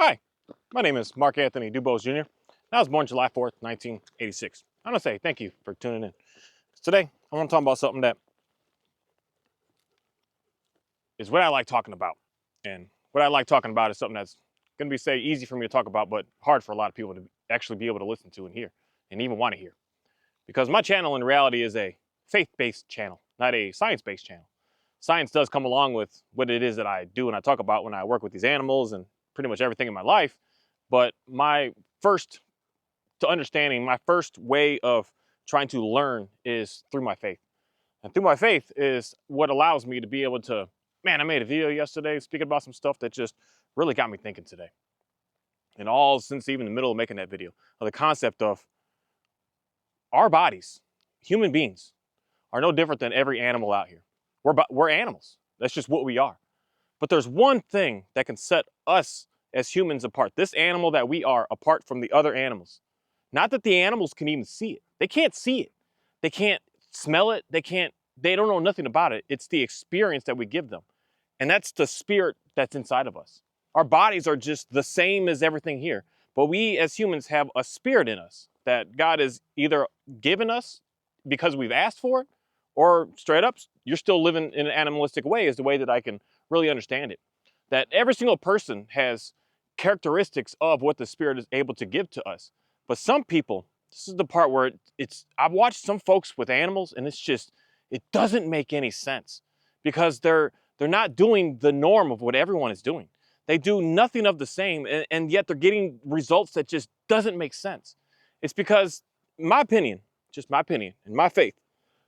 Hi, my name is Mark Anthony Dubose Jr. I was born July 4th, 1986. I want to say thank you for tuning in. Today, I want to talk about something that is what I like talking about. And what I like talking about is something that's going to be, say, easy for me to talk about, but hard for a lot of people to actually be able to listen to and hear, and even want to hear. Because my channel in reality is a faith-based channel, not a science-based channel. Science does come along with what it is that I do and I talk about when I work with these animals and pretty much everything in my life. But my first to understanding, my first way of trying to learn is through my faith. And through my faith is what allows me to be able to, man, I made a video yesterday speaking about some stuff that just really got me thinking today. And all since even the middle of making that video, of the concept of our bodies, human beings, are no different than every animal out here. We're animals. That's just what we are. But there's one thing that can set us as humans apart, this animal that we are, apart from the other animals. Not that the animals can even see it. They can't see it. They can't smell it. They don't know nothing about it. It's the experience that we give them. And that's the spirit that's inside of us. Our bodies are just the same as everything here. But we as humans have a spirit in us that God has either given us because we've asked for it, or straight up, you're still living in an animalistic way is the way that I can really understand it. That every single person has characteristics of what the spirit is able to give to us. But some people, this is the part where I've watched some folks with animals and it doesn't make any sense because they're not doing the norm of what everyone is doing. They do nothing of the same and yet they're getting results that just doesn't make sense. It's because, my opinion, just my opinion and my faith,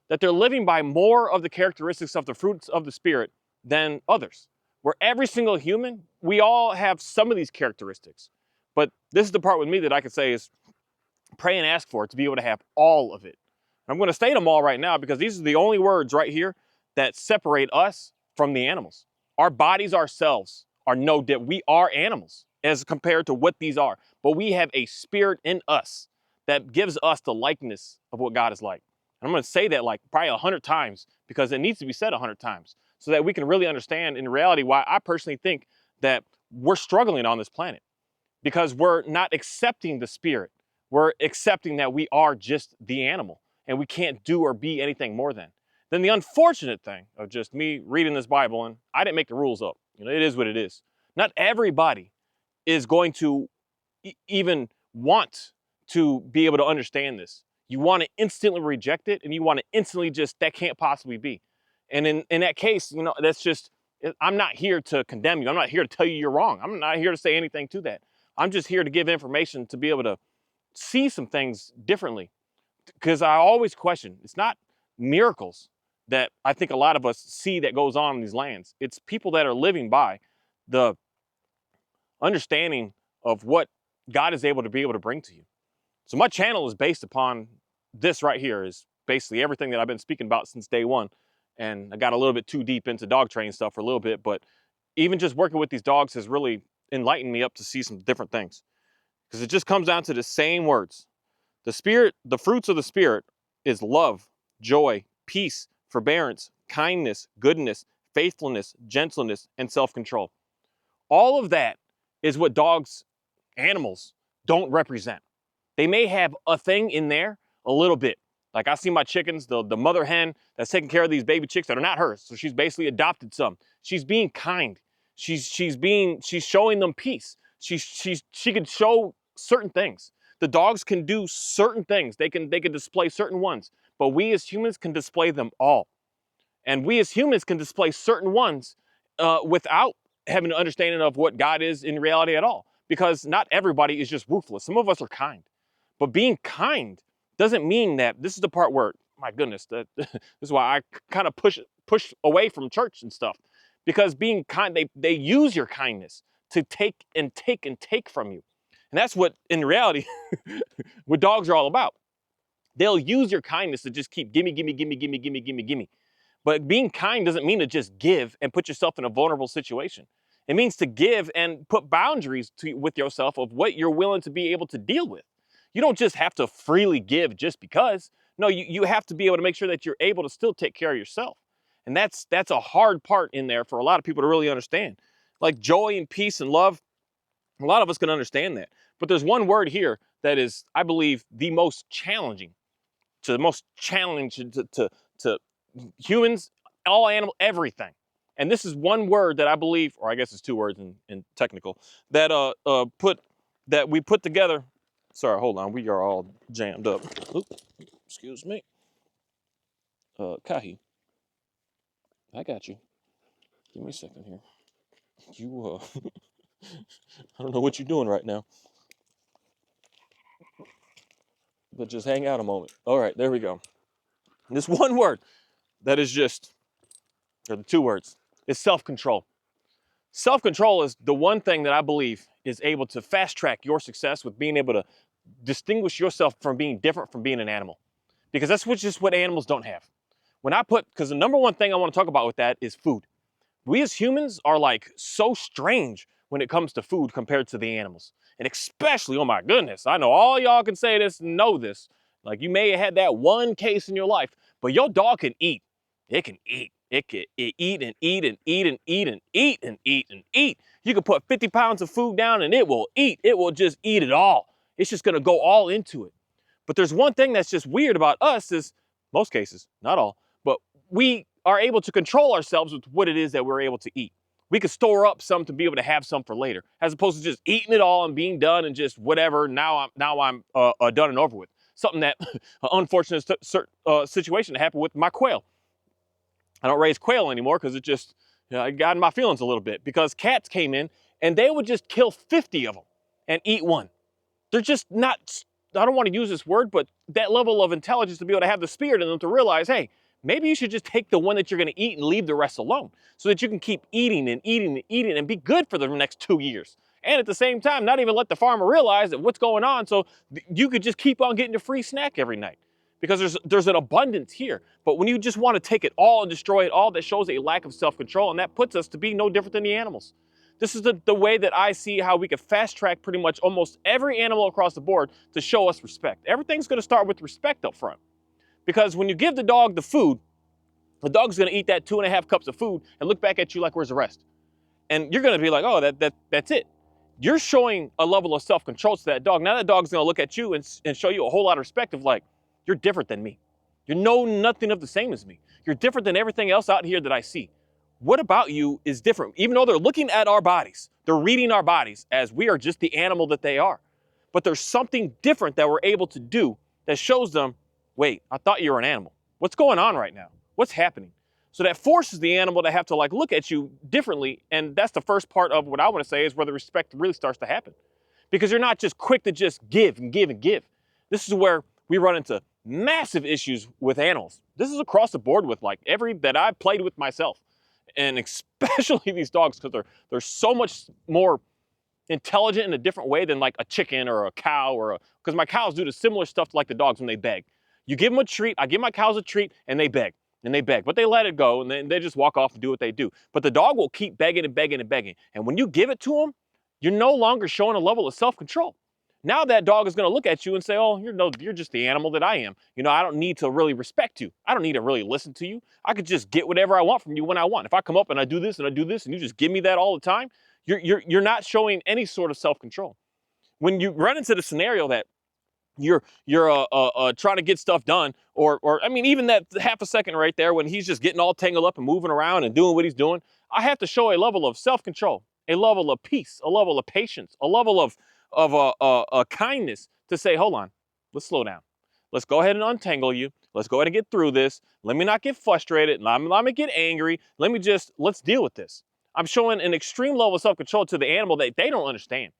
that they're living by more of the characteristics of the fruits of the spirit than others. Where every single human, we all have some of these characteristics. But this is the part with me that I can say is pray and ask for it to be able to have all of it. I'm going to state them all right now because these are the only words right here that separate us from the animals. Our bodies ourselves are no different. We are animals as compared to what these are. But we have a spirit in us that gives us the likeness of what God is like. And I'm going to say that like probably 100 times because it needs to be said 100 times so that we can really understand in reality why I personally think that we're struggling on this planet because we're not accepting the spirit. We're accepting that we are just the animal and we can't do or be anything more than. Then the unfortunate thing of just me reading this Bible, and I didn't make the rules up. It is what it is. Not everybody is going to even want to be able to understand this. You want to instantly reject it and you want to instantly that can't possibly be. And in that case, that's just, I'm not here to condemn you. I'm not here to tell you you're wrong. I'm not here to say anything to that. I'm just here to give information to be able to see some things differently. Because I always question, it's not miracles that I think a lot of us see that goes on in these lands. It's people that are living by the understanding of what God is able to bring to you. So my channel is based upon this right here, is basically everything that I've been speaking about since day one. And I got a little bit too deep into dog training stuff for a little bit, but even just working with these dogs has really enlightened me up to see some different things. Because it just comes down to the same words. The spirit, the fruits of the spirit is love, joy, peace, forbearance, kindness, goodness, faithfulness, gentleness, and self-control. All of that is what dogs, animals, don't represent. They may have a thing in there, a little bit. Like I see my chickens, the mother hen that's taking care of these baby chicks that are not hers. So she's basically adopted some. She's being kind. She's showing them peace. She can show certain things. The dogs can do certain things. They can display certain ones. But we as humans can display them all. And we as humans can display certain ones without having an understanding of what God is in reality at all. Because not everybody is just ruthless. Some of us are kind. But being kind doesn't mean that, this is the part where, my goodness, this is why I kind of push away from church and stuff. Because being kind, they use your kindness to take and take and take from you. And that's what, in reality, what dogs are all about. They'll use your kindness to just keep gimme, gimme, gimme, gimme, gimme, gimme, gimme. But being kind doesn't mean to just give and put yourself in a vulnerable situation. It means to give and put boundaries with yourself of what you're willing to be able to deal with. You don't just have to freely give just because. No, you have to be able to make sure that you're able to still take care of yourself. And that's a hard part in there for a lot of people to really understand. Like joy and peace and love, A lot of us can understand that. But there's one word here that is, I believe, the most challenging to humans, all animal, everything. And this is one word that I believe, or I guess it's two words in technical, that we put together. Sorry, hold on, we are all jammed up. Oop, excuse me. Kahi, I got you. Give me a second here. You I don't know what you're doing right now, but just hang out a moment. All right, there we go. This one word that is just, or the two words, is self-control. Self-control is the one thing that I believe is able to fast track your success with being able to distinguish yourself from being different from being an animal. Because that's just what animals don't have. Because the number one thing I want to talk about with that is food. We as humans are like so strange when it comes to food compared to the animals. And especially, oh my goodness, I know all y'all can say this and know this. Like you may have had that one case in your life, but your dog can eat. It can eat. It can eat and eat and eat and eat and eat and eat and eat. You can put 50 pounds of food down and it will eat. It will just eat it all. It's just gonna go all into it. But there's one thing that's just weird about us is, most cases, not all, but we are able to control ourselves with what it is that we're able to eat. We could store up some to be able to have some for later, as opposed to just eating it all and being done and just whatever. Now I'm done and over with. Something that unfortunate situation that happened with my quail. I don't raise quail anymore because it just it got in my feelings a little bit because cats came in and they would just kill 50 of them and eat one. They're just not, I don't want to use this word, but that level of intelligence to be able to have the spirit in them to realize, hey, maybe you should just take the one that you're going to eat and leave the rest alone so that you can keep eating and eating and eating and be good for the next 2 years. And at the same time, not even let the farmer realize that what's going on so you could just keep on getting a free snack every night. Because there's an abundance here. But when you just want to take it all and destroy it all, that shows a lack of self-control, and that puts us to be no different than the animals. This is the way that I see how we could fast track pretty much almost every animal across the board to show us respect. Everything's going to start with respect up front. Because when you give the dog the food, the dog's going to eat that 2.5 cups of food and look back at you like, where's the rest? And you're going to be like, oh, that's it. You're showing a level of self-control to that dog. Now that dog's going to look at you and show you a whole lot of respect of like, you're different than me. You know nothing of the same as me. You're different than everything else out here that I see. What about you is different? Even though they're looking at our bodies, they're reading our bodies as we are just the animal that they are. But there's something different that we're able to do that shows them, wait, I thought you were an animal. What's going on right now? What's happening? So that forces the animal to have to like look at you differently. And that's the first part of what I want to say is where the respect really starts to happen. Because you're not just quick to just give and give and give. This is where we run into massive issues with animals. This is across the board with like every that I've played with myself. And especially these dogs, because they're so much more intelligent in a different way than like a chicken or a cow because my cows do the similar stuff to like the dogs when they beg. You give them a treat, I give my cows a treat, and they beg. And they beg, but they let it go, and then they just walk off and do what they do. But the dog will keep begging and begging and begging. And when you give it to them, you're no longer showing a level of self-control. Now that dog is going to look at you and say, oh, you're just the animal that I am. I don't need to really respect you. I don't need to really listen to you. I could just get whatever I want from you when I want. If I come up and I do this and I do this and you just give me that all the time, you're not showing any sort of self-control. When you run into the scenario that you're trying to get stuff done, or I mean, even that half a second right there when he's just getting all tangled up and moving around and doing what he's doing, I have to show a level of self-control, a level of peace, a level of patience, a level of kindness to say, hold on, let's slow down. Let's go ahead and untangle you. Let's go ahead and get through this. Let me not get frustrated. Let me get angry. Let's deal with this. I'm showing an extreme level of self-control to the animal that they don't understand.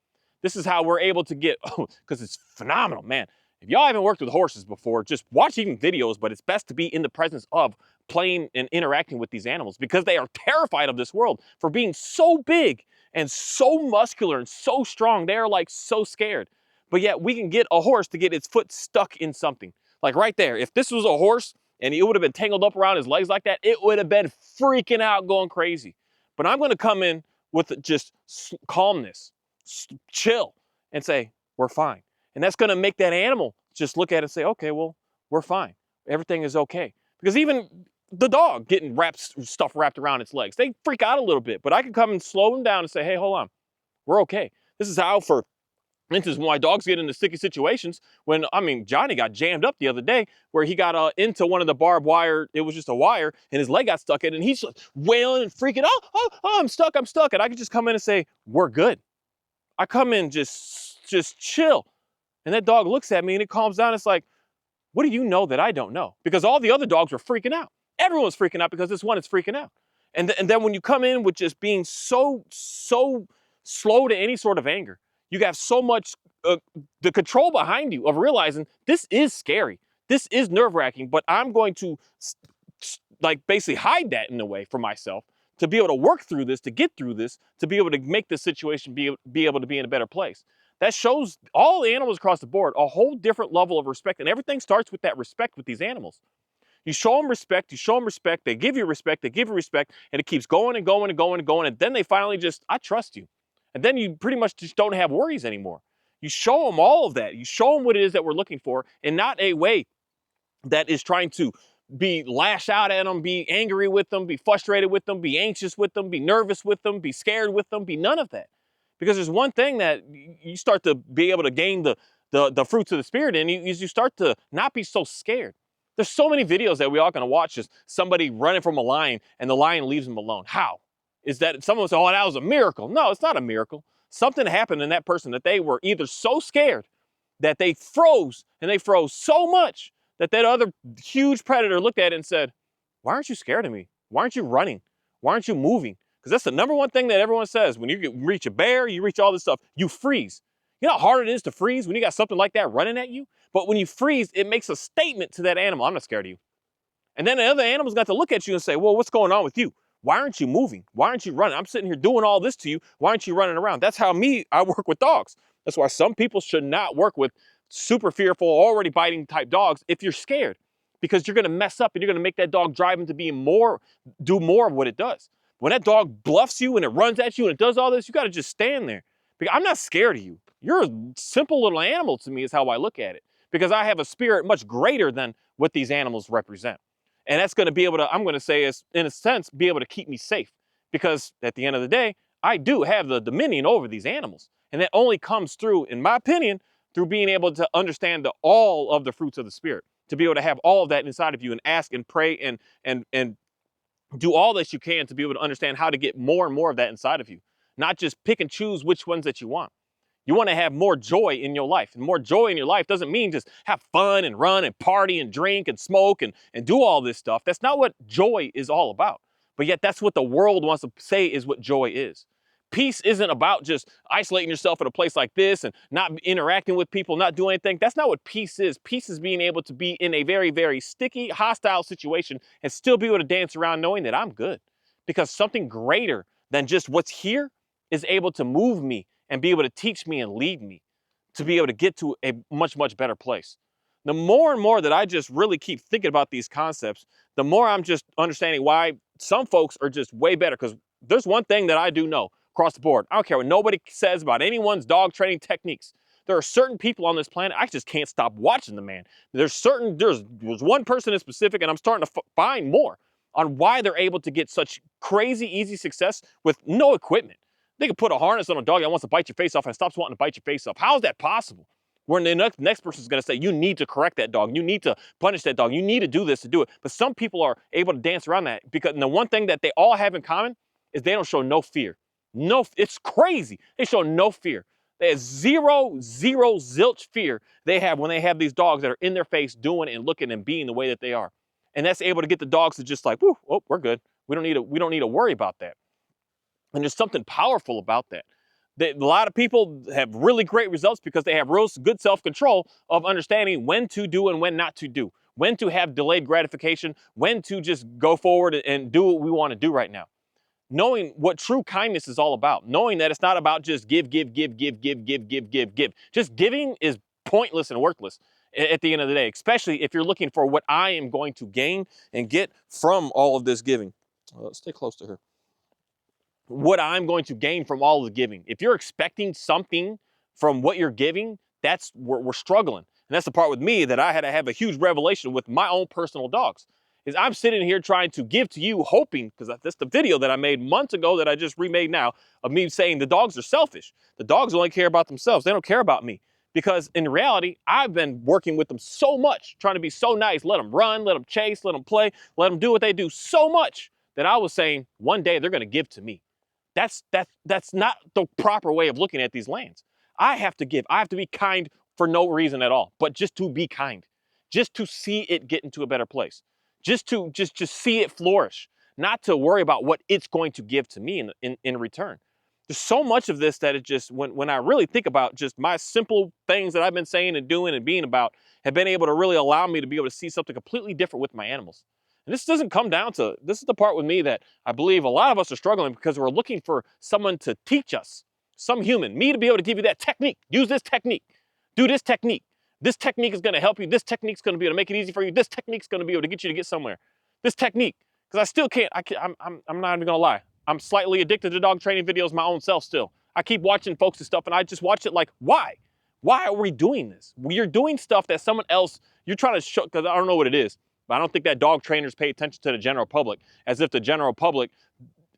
This is how we're able to get, because it's phenomenal, man. If y'all haven't worked with horses before, just watch even videos, but it's best to be in the presence of playing and interacting with these animals because they are terrified of this world for being so big and so muscular and so strong. They are like so scared. But yet we can get a horse to get its foot stuck in something. Like right there, if this was a horse and it would have been tangled up around his legs like that, it would have been freaking out, going crazy. But I'm going to come in with just calmness, chill, and say, we're fine. And that's going to make that animal just look at it and say, okay, well, we're fine. Everything is okay. Because even the dog getting stuff wrapped around its legs, they freak out a little bit. But I can come and slow them down and say, hey, hold on. We're okay. This is how, for instance, when my dogs get into sticky situations, when, I mean, Johnny got jammed up the other day where he got into one of the barbed wire. It was just a wire and his leg got stuck in, and he's wailing and freaking, oh, I'm stuck. And I could just come in and say, we're good. I come in, just chill. And that dog looks at me and it calms down. It's like, what do you know that I don't know? Because all the other dogs were freaking out. Everyone's freaking out because this one is freaking out. And then when you come in with just being so slow to any sort of anger, you have so much the control behind you of realizing this is scary. This is nerve-wracking, but I'm going to like basically hide that in a way for myself to be able to work through this, to get through this, to be able to make this situation be able to be in a better place. That shows all the animals across the board a whole different level of respect, and everything starts with that respect with these animals. You show them respect, they give you respect, and it keeps going and going and going and going, and then they finally just, I trust you. And then you pretty much just don't have worries anymore. You show them all of that. You show them what it is that we're looking for, and not a way that is trying to be lash out at them, be angry with them, be frustrated with them, be anxious with them, be nervous with them, be scared with them, be none of that. Because there's one thing that you start to be able to gain the fruits of the spirit in, you start to not be so scared. There's so many videos that we all gonna watch, just somebody running from a lion and the lion leaves them alone. How? Is that someone say, oh, that was a miracle? No, it's not a miracle. Something happened in that person that they were either so scared that they froze, and they froze so much that other huge predator looked at it and said, why aren't you scared of me? Why aren't you running? Why aren't you moving? Because that's the number one thing that everyone says. When you reach a bear, you reach all this stuff, you freeze. You know how hard it is to freeze when you got something like that running at you? But when you freeze, it makes a statement to that animal. I'm not scared of you. And then the other animals got to look at you and say, well, what's going on with you? Why aren't you moving? Why aren't you running? I'm sitting here doing all this to you. Why aren't you running around? That's how I work with dogs. That's why some people should not work with super fearful, already biting type dogs if you're scared, because you're going to mess up and you're going to make that dog drive into being do more of what it does. When that dog bluffs you and it runs at you and it does all this, you got to just stand there. Because I'm not scared of you. You're a simple little animal to me is how I look at it. Because I have a spirit much greater than what these animals represent. And that's going to be able to, I'm going to say, is in a sense, be able to keep me safe. Because at the end of the day, I do have the dominion over these animals. And that only comes through, in my opinion, through being able to understand all of the fruits of the spirit. To be able to have all of that inside of you and ask and pray and do all that you can to be able to understand how to get more and more of that inside of you. Not just pick and choose which ones that you want. You want to have more joy in your life. And more joy in your life doesn't mean just have fun and run and party and drink and smoke and do all this stuff. That's not what joy is all about. But yet that's what the world wants to say is what joy is. Peace isn't about just isolating yourself at a place like this and not interacting with people, not doing anything. That's not what peace is. Peace is being able to be in a very, very sticky, hostile situation and still be able to dance around knowing that I'm good. Because something greater than just what's here is able to move me and be able to teach me and lead me to be able to get to a much, much better place. The more and more that I just really keep thinking about these concepts, the more I'm just understanding why some folks are just way better. Because there's one thing that I do know across the board. I don't care what nobody says about anyone's dog training techniques. There are certain people on this planet, I just can't stop watching them, man. There's one person in specific, and I'm starting to find more on why they're able to get such crazy, easy success with no equipment. They could put a harness on a dog that wants to bite your face off and stops wanting to bite your face off. How is that possible? Where the next person is going to say, you need to correct that dog. You need to punish that dog. You need to do this to do it. But some people are able to dance around that because the one thing that they all have in common is they don't show no fear. No, it's crazy. They show no fear. They have zero zilch fear they have when they have these dogs that are in their face doing and looking and being the way that they are. And that's able to get the dogs to just like, whoo, oh, we're good. We don't need to worry about that. And there's something powerful about that. A lot of people have really great results because they have real good self-control of understanding when to do and when not to do, when to have delayed gratification, when to just go forward and do what we want to do right now. Knowing what true kindness is all about, knowing that it's not about just give. Just giving is pointless and worthless at the end of the day, especially if you're looking for what I am going to gain and get from all of this giving. Stay close to her. What I'm going to gain from all of the giving. If you're expecting something from what you're giving, we're struggling. And that's the part with me that I had to have a huge revelation with my own personal dogs. is I'm sitting here trying to give to you, hoping, because that's the video that I made months ago that I just remade now, of me saying the dogs are selfish. The dogs only care about themselves. They don't care about me. Because in reality, I've been working with them so much, trying to be so nice, let them run, let them chase, let them play, let them do what they do so much that I was saying one day they're going to give to me. That's not the proper way of looking at these lands. I have to give. I have to be kind for no reason at all, but just to be kind, just to see it get into a better place, just to just see it flourish, not to worry about what it's going to give to me in return. There's so much of this that it just, when I really think about just my simple things that I've been saying and doing and being about, have been able to really allow me to be able to see something completely different with my animals. And this doesn't come down to, this is the part with me that I believe a lot of us are struggling because we're looking for someone to teach us, some human, me to be able to give you that technique, use this technique, do this technique. This technique is going to help you. This technique's going to be able to make it easy for you. This technique's going to be able to get you to get somewhere. This technique, because I still can't, I'm not even going to lie. I'm slightly addicted to dog training videos my own self still. I keep watching folks and stuff and I just watch it like, why? Why are we doing this? You're doing stuff that someone else, you're trying to show, because I don't know what it is, but I don't think that dog trainers pay attention to the general public as if the general public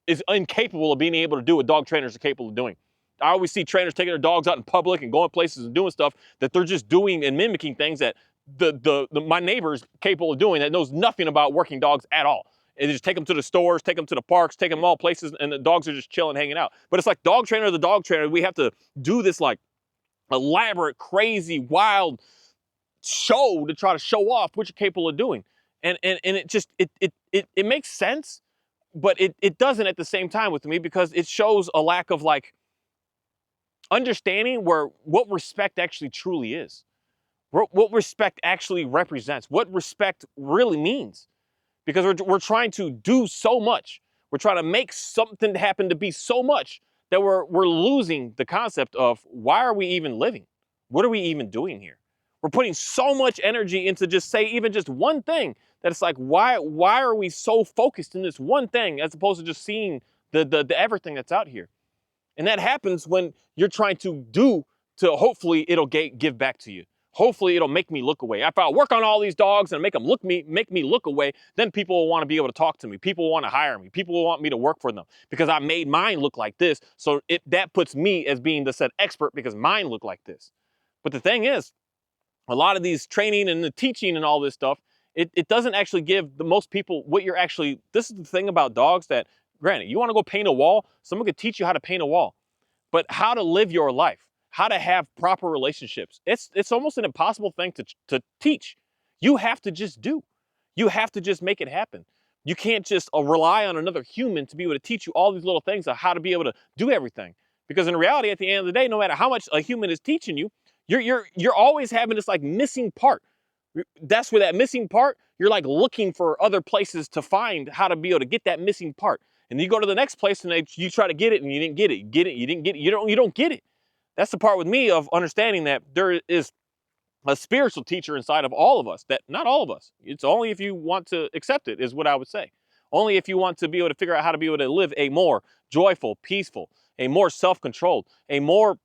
is incapable of being able to do what dog trainers are capable of doing. I always see trainers taking their dogs out in public and going places and doing stuff that they're just doing and mimicking things that my neighbor's capable of doing that knows nothing about working dogs at all. And they just take them to the stores, take them to the parks, take them all places, and the dogs are just chilling, hanging out. But it's like dog trainer to dog trainer. We have to do this like elaborate, crazy, wild show to try to show off what you're capable of doing. And it just, it makes sense, but it doesn't at the same time with me because it shows a lack of like understanding what respect actually truly is. What respect actually represents, what respect really means. Because we're trying to do so much. We're trying to make something happen to be so much that we're losing the concept of why are we even living? What are we even doing here? We're putting so much energy into just say even just one thing that it's like, why are we so focused in this one thing as opposed to just seeing the everything that's out here? And that happens when you're trying to do to hopefully it'll give back to you. Hopefully it'll make me look away. If I work on all these dogs and make me look away, then people will want to be able to talk to me. People will want to hire me. People will want me to work for them because I made mine look like this. So that puts me as being the said expert because mine look like this. But the thing is, a lot of these training and the teaching and all this stuff, it doesn't actually give the most people what you're actually, this is the thing about dogs that, granted, you want to go paint a wall, someone could teach you how to paint a wall. But how to live your life, how to have proper relationships. It's almost an impossible thing to teach. You have to just do. You have to just make it happen. You can't just rely on another human to be able to teach you all these little things of how to be able to do everything. Because in reality, at the end of the day, no matter how much a human is teaching you, you're always having this like missing part. That's where that missing part, you're like looking for other places to find how to be able to get that missing part. And you go to the next place and you try to get it and you didn't get it. You get it, you didn't get it, you don't get it. That's the part with me of understanding that there is a spiritual teacher inside of all of us, that not all of us. It's only if you want to accept it is what I would say. Only if you want to be able to figure out how to be able to live a more joyful, peaceful, a more self-controlled, a more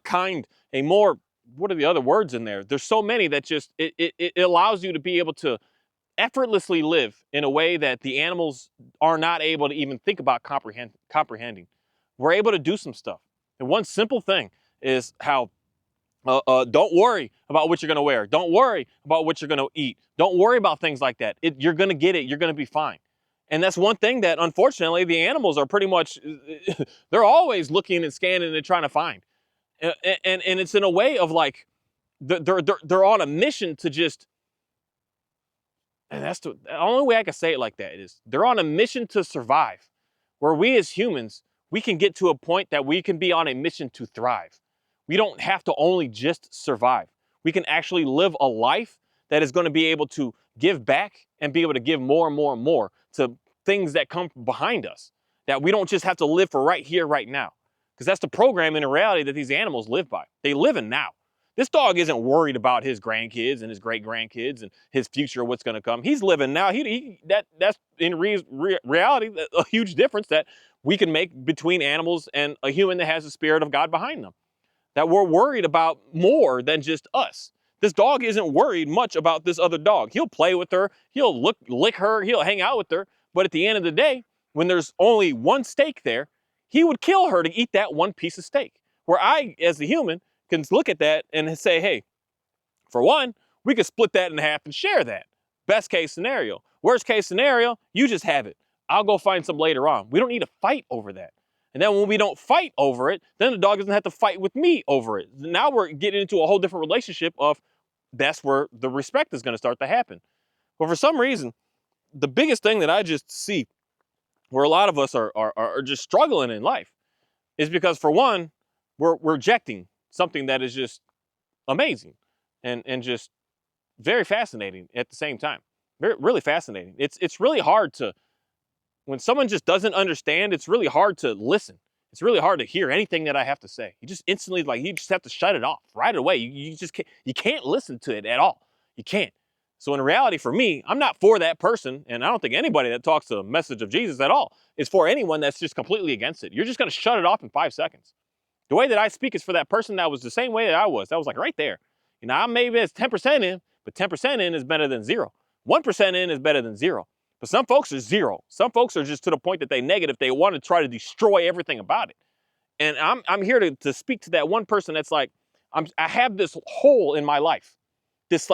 kind, a more, what are the other words in there? There's so many that just, it allows you to be able to effortlessly live in a way that the animals are not able to even think about comprehending. We're able to do some stuff. And one simple thing is how don't worry about what you're going to wear. Don't worry about what you're going to eat. Don't worry about things like that. You're going to get it. You're going to be fine. And that's one thing that, unfortunately, the animals are pretty much, they're always looking and scanning and trying to find. And it's in a way of like, they're on a mission to just, and that's the only way I can say it like that is they're on a mission to survive, where we as humans, we can get to a point that we can be on a mission to thrive. We don't have to only just survive. We can actually live a life that is going to be able to give back and be able to give more and more and more to things that come behind us, that we don't just have to live for right here, right now. Because that's the program in reality that these animals live by. They live in now. This dog isn't worried about his grandkids and his great-grandkids and his future, what's going to come. He's living now. That's in reality a huge difference that we can make between animals and a human that has the spirit of God behind them. That we're worried about more than just us. This dog isn't worried much about this other dog. He'll play with her, he'll lick her, he'll hang out with her. But at the end of the day, when there's only one steak there, he would kill her to eat that one piece of steak. Where I, as the human, can look at that and say, hey, for one, we could split that in half and share that. Best case scenario. Worst case scenario, you just have it. I'll go find some later on. We don't need to fight over that. And then when we don't fight over it, then the dog doesn't have to fight with me over it. Now we're getting into a whole different relationship of that's where the respect is going to start to happen. But for some reason, the biggest thing that I just see where a lot of us are just struggling in life is because, for one, we're rejecting something that is just amazing and just very fascinating at the same time. Really fascinating. It's really hard to, when someone just doesn't understand, it's really hard to listen. It's really hard to hear anything that I have to say. You just instantly, like, you just have to shut it off right away. You just can't listen to it at all. You can't. So in reality, for me, I'm not for that person, and I don't think anybody that talks the message of Jesus at all is for anyone that's just completely against it. You're just going to shut it off in 5 seconds. The way that I speak is for that person that was the same way that I was. That was like right there. You know, I maybe it's 10% in, but 10% in is better than 0. 1% in is better than 0. But some folks are 0. Some folks are just to the point that they negative. They want to try to destroy everything about it. And I'm here to speak to that one person that's like, I have this hole in my life. This,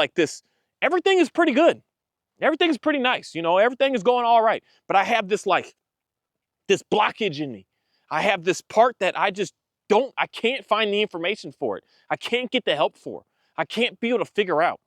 everything is pretty good. Everything is pretty nice. You know, everything is going all right. But I have this blockage in me. I have this part that I can't find the information for it. I can't get the help for. I can't be able to figure out.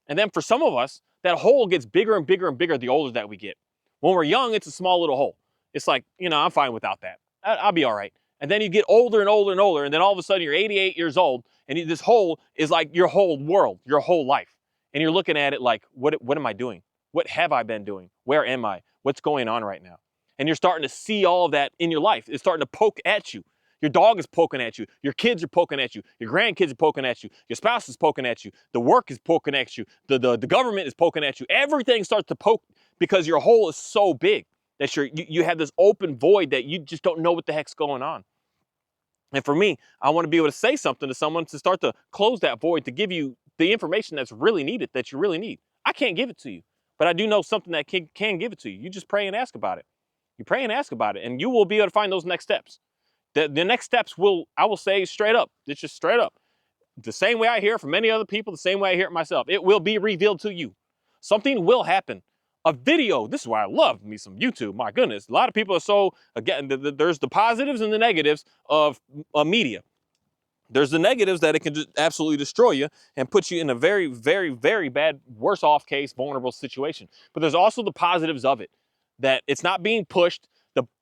And then for some of us, that hole gets bigger and bigger and bigger the older that we get. When we're young, it's a small little hole. It's like, you know, I'm fine without that. I'll be all right. And then you get older and older and older, and then all of a sudden you're 88 years old, and this hole is like your whole world, your whole life. And you're looking at it like, what am I doing? What have I been doing? Where am I? What's going on right now? And you're starting to see all of that in your life. It's starting to poke at you. Your dog is poking at you. Your kids are poking at you. Your grandkids are poking at you. Your spouse is poking at you. The work is poking at you. The government is poking at you. Everything starts to poke because your hole is so big that you have this open void that you just don't know what the heck's going on. And for me, I want to be able to say something to someone to start to close that void, to give you the information that's really needed, that you really need. I can't give it to you, but I do know something that can give it to you. You just pray and ask about it. You pray and ask about it, and you will be able to find those next steps. The next steps I will say straight up. It's just straight up. The same way I hear it from many other people, the same way I hear it myself. It will be revealed to you. Something will happen. A video, this is why I love me some YouTube. My goodness, a lot of people are so, again, there's the positives and the negatives of media. There's the negatives that it can just absolutely destroy you and put you in a very, very, very bad, worse off case, vulnerable situation. But there's also the positives of it, that it's not being pushed.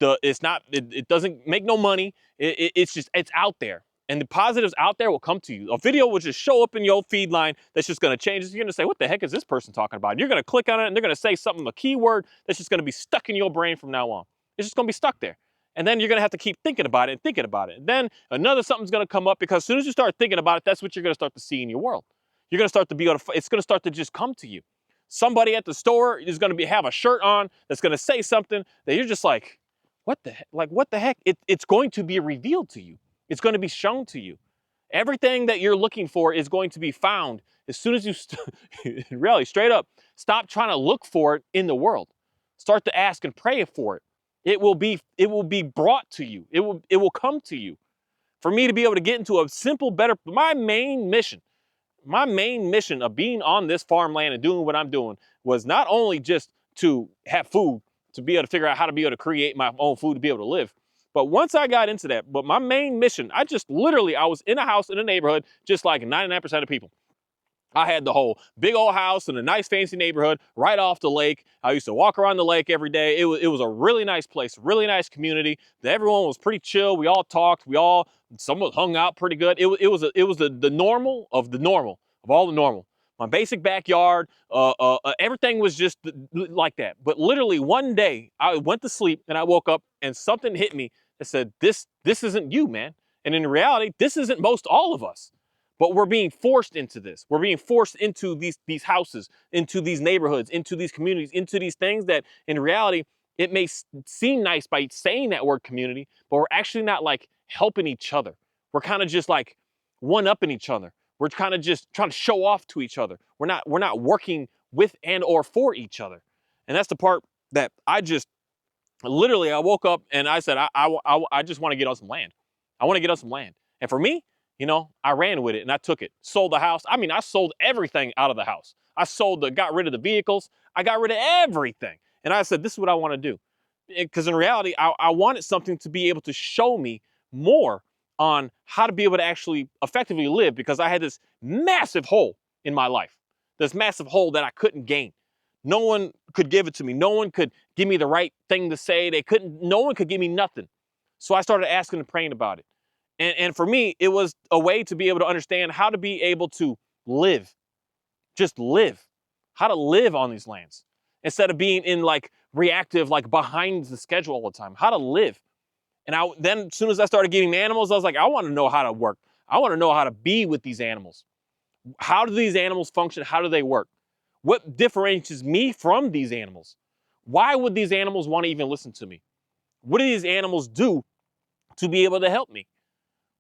It doesn't make no money. It's out there. And the positives out there will come to you. A video will just show up in your feed line that's just going to change. You're going to say, what the heck is this person talking about? And you're going to click on it, and they're going to say something, a keyword that's just going to be stuck in your brain from now on. It's just going to be stuck there. And then you're going to have to keep thinking about it and thinking about it. And then something's going to come up, because as soon as you start thinking about it, that's what you're going to start to see in your world. You're going to start to be able to, it's going to start to just come to you. Somebody at the store is going to have a shirt on that's going to say something that you're just like, what the heck? It's going to be revealed to you. It's going to be shown to you. Everything that you're looking for is going to be found as soon as you, really, straight up, stop trying to look for it in the world. Start to ask and pray for it. It will be brought to you. It will come to you. For me to be able to get into a simple, better, my main mission of being on this farmland and doing what I'm doing was not only just to have food, to be able to figure out how to be able to create my own food, to be able to live. But once I got into that, my main mission, I was in a house in a neighborhood, just like 99% of people. I had the whole big old house in a nice fancy neighborhood right off the lake. I used to walk around the lake every day. It was a really nice place, really nice community. Everyone was pretty chill. We all talked. Someone hung out pretty good. It was the normal of the normal, of all the normal. My basic backyard, everything was just like that. But literally one day I went to sleep and I woke up and something hit me that said, this isn't you, man. And in reality, this isn't most all of us. But we're being forced into this. We're being forced into these houses, into these neighborhoods, into these communities, into these things that in reality, it may seem nice by saying that word community, but we're actually not like helping each other. We're kind of just like one-upping each other. We're kind of just trying to show off to each other. We're not working with and or for each other. And that's the part that I just literally, I woke up and I said, I just want to get on some land. I want to get on some land. And for me, you know, I ran with it and I took it. Sold the house. I mean, I sold everything out of the house. Got rid of the vehicles. I got rid of everything. And I said, this is what I want to do. Because in reality, I wanted something to be able to show me more on how to be able to actually effectively live, because I had this massive hole in my life, this massive hole that I couldn't gain. No one could give it to me. No one could give me the right thing to say. No one could give me nothing. So I started asking and praying about it. And for me, it was a way to be able to understand how to be able to live, just live, how to live on these lands instead of being in like reactive, like behind the schedule all the time, how to live. And then as soon as I started getting animals, I was like, I want to know how to work. I want to know how to be with these animals. How do these animals function? How do they work? What differentiates me from these animals? Why would these animals want to even listen to me? What do these animals do to be able to help me?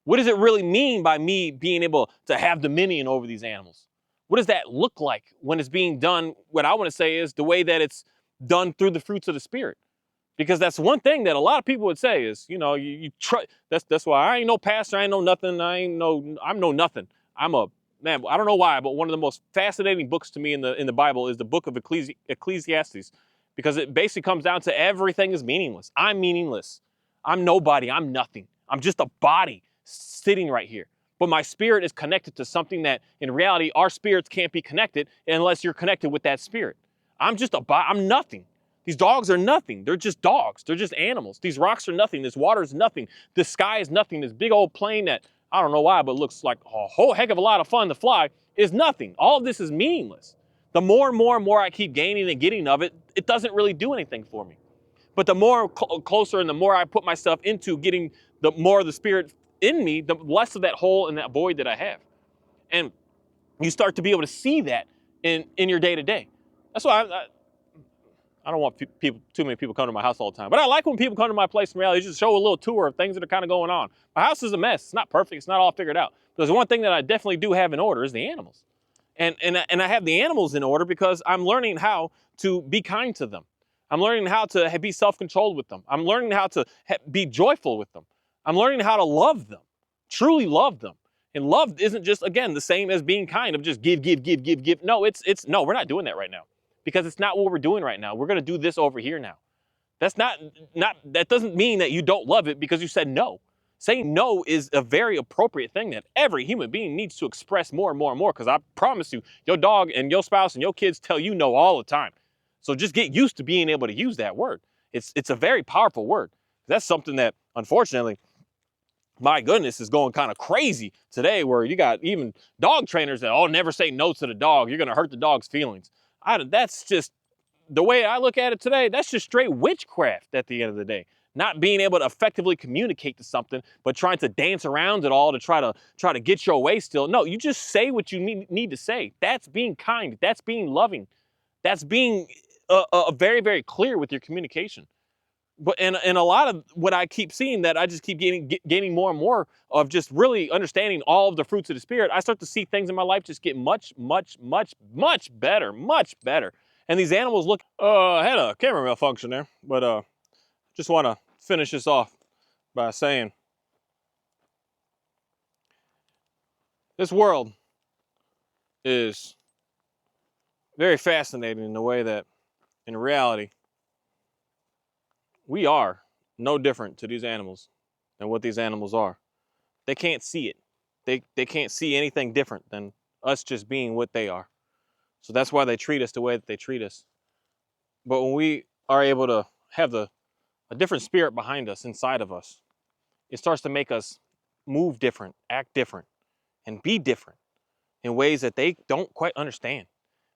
What does it really mean by me being able to have dominion over these animals? What does that look like when it's being done? What I want to say is the way that it's done through the fruits of the Spirit. Because that's one thing that a lot of people would say is, you know, you try. That's why I ain't no pastor, I ain't no nothing, I'm no nothing. I'm a man. I don't know why, but one of the most fascinating books to me in the Bible is the book of Ecclesiastes, because it basically comes down to everything is meaningless. I'm meaningless. I'm nobody. I'm nothing. I'm just a body sitting right here. But my spirit is connected to something that, in reality, our spirits can't be connected unless you're connected with that spirit. I'm just a body. I'm nothing. These dogs are nothing. They're just dogs. They're just animals. These rocks are nothing. This water is nothing. This sky is nothing. This big old plane that, I don't know why, but looks like a whole heck of a lot of fun to fly is nothing. All of this is meaningless. The more and more and more I keep gaining and getting of it, it doesn't really do anything for me. But the more closer and the more I put myself into getting the more of the spirit in me, the less of that hole and that void that I have. And you start to be able to see that in your day to day. That's why I don't want too many people come to my house all the time. But I like when people come to my place in reality, just show a little tour of things that are kind of going on. My house is a mess. It's not perfect. It's not all figured out. But there's one thing that I definitely do have in order is the animals. And I have the animals in order because I'm learning how to be kind to them. I'm learning how to be self-controlled with them. I'm learning how to be joyful with them. I'm learning how to love them, truly love them. And love isn't just, again, the same as being kind of just give. No, no, we're not doing that right now, because it's not what we're doing right now. We're going to do this over here now. That's that doesn't mean that you don't love it because you said no. Saying no is a very appropriate thing that every human being needs to express more and more and more, because I promise you, your dog and your spouse and your kids tell you no all the time. So just get used to being able to use that word. It's a very powerful word. That's something that, unfortunately, my goodness, is going kind of crazy today, where you got even dog trainers that, oh, never say no to the dog. You're going to hurt the dog's feelings. That's just, the way I look at it today, that's just straight witchcraft at the end of the day. Not being able to effectively communicate to something, but trying to dance around it all to try to get your way still. No, you just say what you need to say. That's being kind. That's being loving. That's being very, very clear with your communication. But and a lot of what I keep seeing, that I just keep gaining more and more of, just really understanding all of the fruits of the Spirit, I start to see things in my life just get much better, much better. And these animals look, I had a camera malfunction there, but just want to finish this off by saying, this world is very fascinating in the way that, in reality, we are no different to these animals than what these animals are. They can't see it. They can't see anything different than us just being what they are. So that's why they treat us the way that they treat us. But when we are able to have a different spirit behind us, inside of us, it starts to make us move different, act different, and be different in ways that they don't quite understand,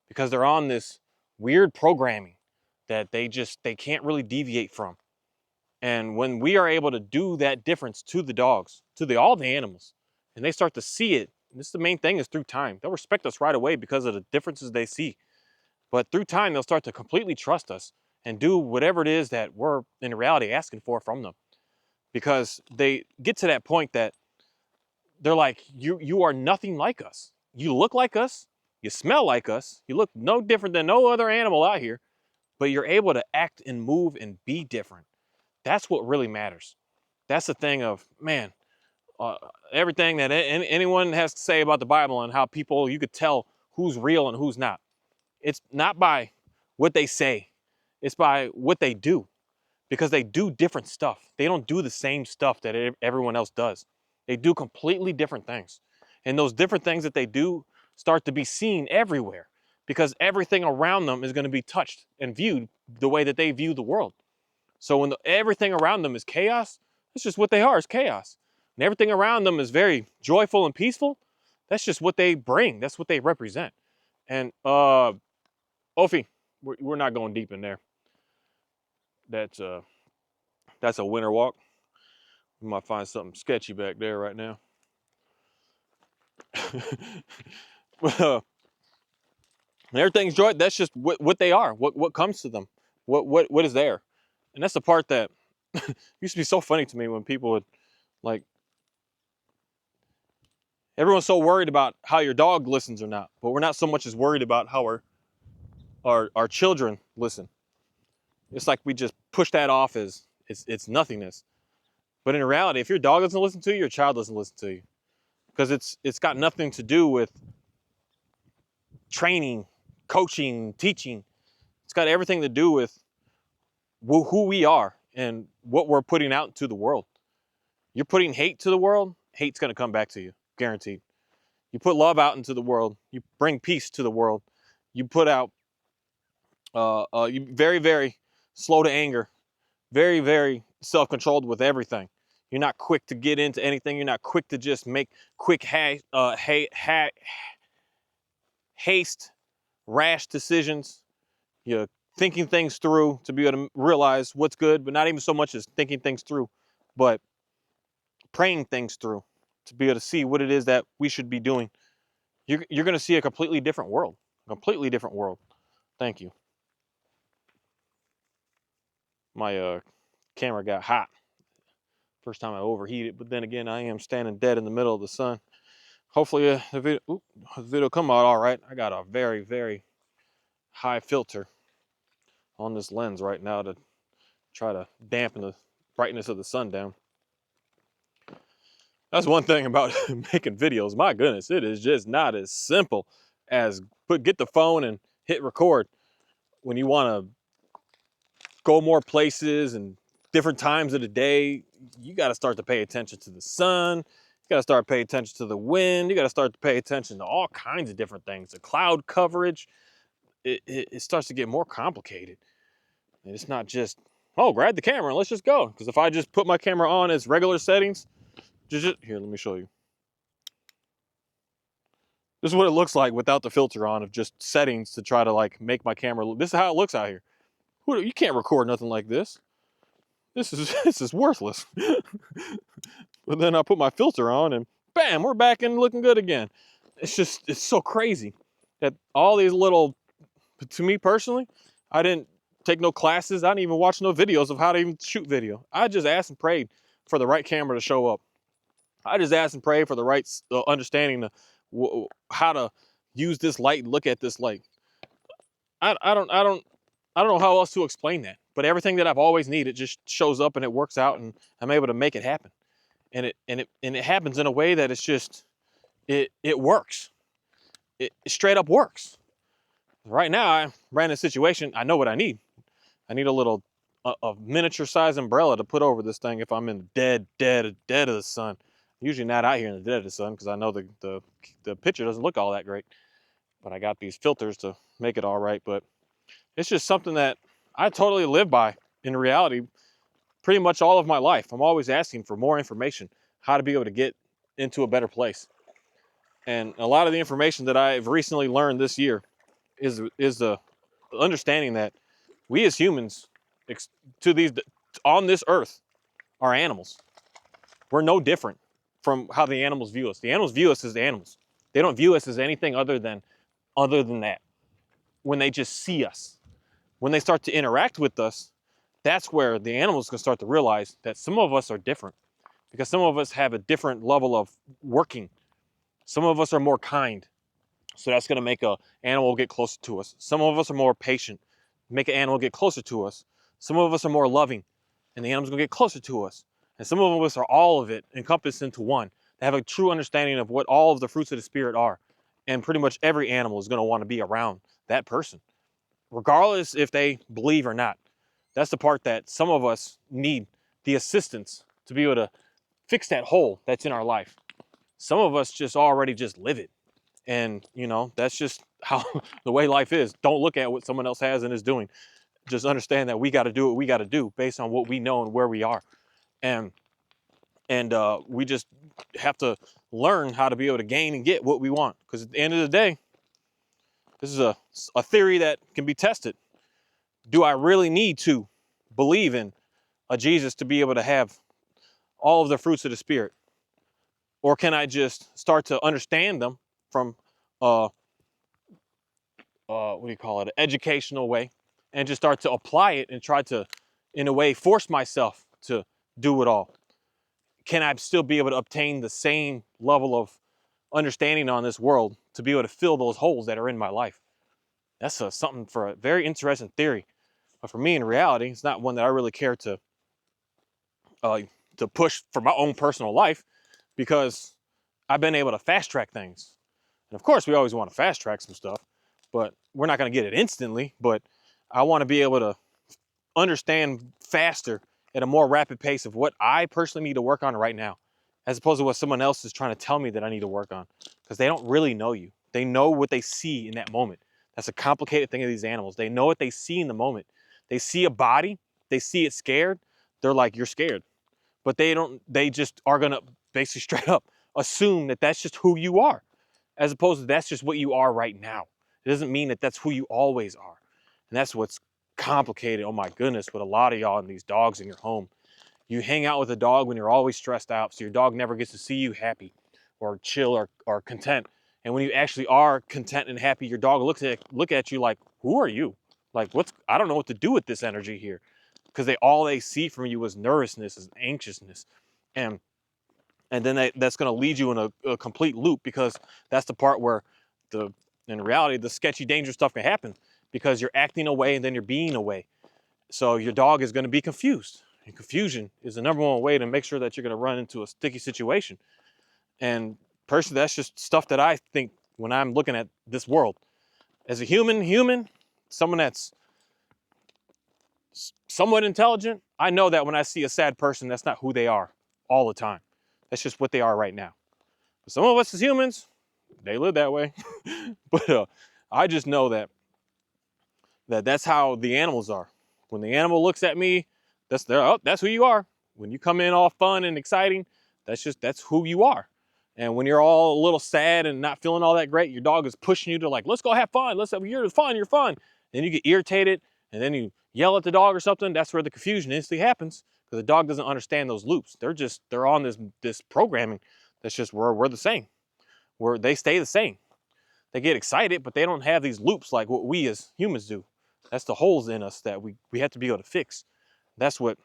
because they're on this weird programming that they can't really deviate from. And when we are able to do that difference to the dogs, to all the animals, and they start to see it, and this is the main thing, is through time. They'll respect us right away because of the differences they see. But through time, they'll start to completely trust us and do whatever it is that we're in reality asking for from them. Because they get to that point that they're like, you are nothing like us. you look like us, you smell like us, you look no different than no other animal out here, but you're able to act and move and be different. That's what really matters. That's the thing of, man, uh, everything that anyone has to say about the Bible and how people, you could tell who's real and who's not. It's not by what they say, it's by what they do, because they do different stuff. They don't do the same stuff that everyone else does. They do completely different things. And those different things that they do start to be seen everywhere, because everything around them is going to be touched and viewed the way that they view the world. So when everything around them is chaos, that's just what they are, is chaos. And everything around them is very joyful and peaceful, that's just what they bring. That's what they represent. And Ophi, we're not going deep in there. That's a winter walk. We might find something sketchy back there right now. Well, everything's joy. That's just what they are. What comes to them. What is there. And that's the part that used to be so funny to me when people would, like, everyone's so worried about how your dog listens or not, but we're not so much as worried about how our children listen. It's like we just push that off as it's nothingness. But in reality, if your dog doesn't listen to you, your child doesn't listen to you, because it's got nothing to do with training, coaching, teaching. It's got everything to do with who we are and what we're putting out into the world. You're putting hate to the world, hate's going to come back to you, guaranteed. You put love out into the world, you bring peace to the world. You put out, you very, very slow to anger, very, very self-controlled with everything. You're not quick to get into anything. You're not quick to just make quick haste, rash decisions. You're thinking things through to be able to realize what's good, but not even so much as thinking things through, but praying things through to be able to see what it is that we should be doing. You're going to see a completely different world. Completely different world. Thank you. My camera got hot. First time I overheated, but then again, I am standing dead in the middle of the sun. Hopefully the video come out all right. I got a very, very high filter on this lens right now to try to dampen the brightness of the sun down. That's one thing about making videos. My goodness, it is just not as simple as get the phone and hit record. When you want to go more places and different times of the day, you got to start to pay attention to the sun. You got to start paying attention to the wind. You got to start to pay attention to all kinds of different things. The cloud coverage, it starts to get more complicated. And it's not just, oh, grab the camera and let's just go. Because if I just put my camera on as regular settings, here, let me show you. This is what it looks like without the filter on, of just settings to try to like make my camera look. This is how it looks out here. You can't record nothing like this. This is worthless. But then I put my filter on and bam, we're back and looking good again. It's so crazy that all these little, to me personally, I didn't take no classes. I didn't even watch no videos of how to even shoot video. I just asked and prayed for the right camera to show up. I just asked and prayed for the right understanding of how to use this light and look at this light. I don't know how else to explain that, but everything that I've always needed just shows up and it works out, and I'm able to make it happen. And it happens in a way that it's just, it works. It straight up works. Right now, I ran a situation. I know what I need. I need a little, a miniature size umbrella to put over this thing if I'm in the dead of the sun. Usually not out here in the dead of the sun, because I know the picture doesn't look all that great. But I got these filters to make it all right. But it's just something that I totally live by in reality pretty much all of my life. I'm always asking for more information, how to be able to get into a better place. And a lot of the information that I've recently learned this year is the understanding that we as humans on this earth are animals. We're no different from how the animals view us. The animals view us as the animals. They don't view us as anything other than that. When they just see us, when they start to interact with us, that's where the animals can start to realize that some of us are different, because some of us have a different level of working. Some of us are more kind. So that's going to make an animal get closer to us. Some of us are more patient, make an animal get closer to us. Some of us are more loving, and the animal's going to get closer to us. And some of us are all of it encompassed into one. They have a true understanding of what all of the fruits of the Spirit are. And pretty much every animal is going to want to be around that person, regardless if they believe or not. That's the part that some of us need the assistance to be able to fix that hole that's in our life. Some of us just already just live it. And, you know, that's just how the way life is. Don't look at what someone else has and is doing. Just understand that we got to do what we got to do based on what we know and where we are. And we just have to learn how to be able to gain and get what we want. Because at the end of the day, this is a theory that can be tested. Do I really need to believe in a Jesus to be able to have all of the fruits of the Spirit? Or can I just start to understand them from what do you call it, an educational way, and just start to apply it and try to, in a way, force myself to do it all? Can I still be able to obtain the same level of understanding on this world to be able to fill those holes that are in my life? That's something for a very interesting theory. But for me, in reality, it's not one that I really care to push for my own personal life, because I've been able to fast track things. And of course, we always want to fast track some stuff, but we're not going to get it instantly. But I want to be able to understand faster at a more rapid pace of what I personally need to work on right now, as opposed to what someone else is trying to tell me that I need to work on, because they don't really know you. They know what they see in that moment. That's a complicated thing of these animals. They know what they see in the moment. They see a body, they see it scared. They're like, you're scared. But they just are going to basically straight up assume that that's just who you are, as opposed to that's just what you are right now. It doesn't mean that that's who you always are. And that's what's complicated, oh my goodness, with a lot of y'all and these dogs in your home. You hang out with a dog when you're always stressed out, so your dog never gets to see you happy or chill or content. And when you actually are content and happy, your dog look at you like, who are you? Like, I don't know what to do with this energy here. Because all they see from you is nervousness, is anxiousness. And then that's going to lead you in a complete loop, because that's the part where in reality, the sketchy, dangerous stuff can happen, because you're acting away and then you're being away. So your dog is going to be confused. And confusion is the number one way to make sure that you're going to run into a sticky situation. And personally, that's just stuff that I think when I'm looking at this world. As a human, someone that's somewhat intelligent, I know that when I see a sad person, that's not who they are all the time. That's just what they are right now. But some of us as humans, they live that way. But I just know that's how the animals are. When the animal looks at me, that's who you are. When you come in all fun and exciting, that's who you are. And when you're all a little sad and not feeling all that great, your dog is pushing you to like, let's go have fun. You're fun. Then you get irritated, and then you yell at the dog or something. That's where the confusion instantly happens, because the dog doesn't understand those loops. They're on this programming that's just we're the same. Where they stay the same. They get excited, but they don't have these loops like what we as humans do. That's the holes in us that we have to be able to fix. That's what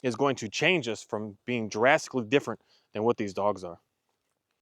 is going to change us from being drastically different than what these dogs are.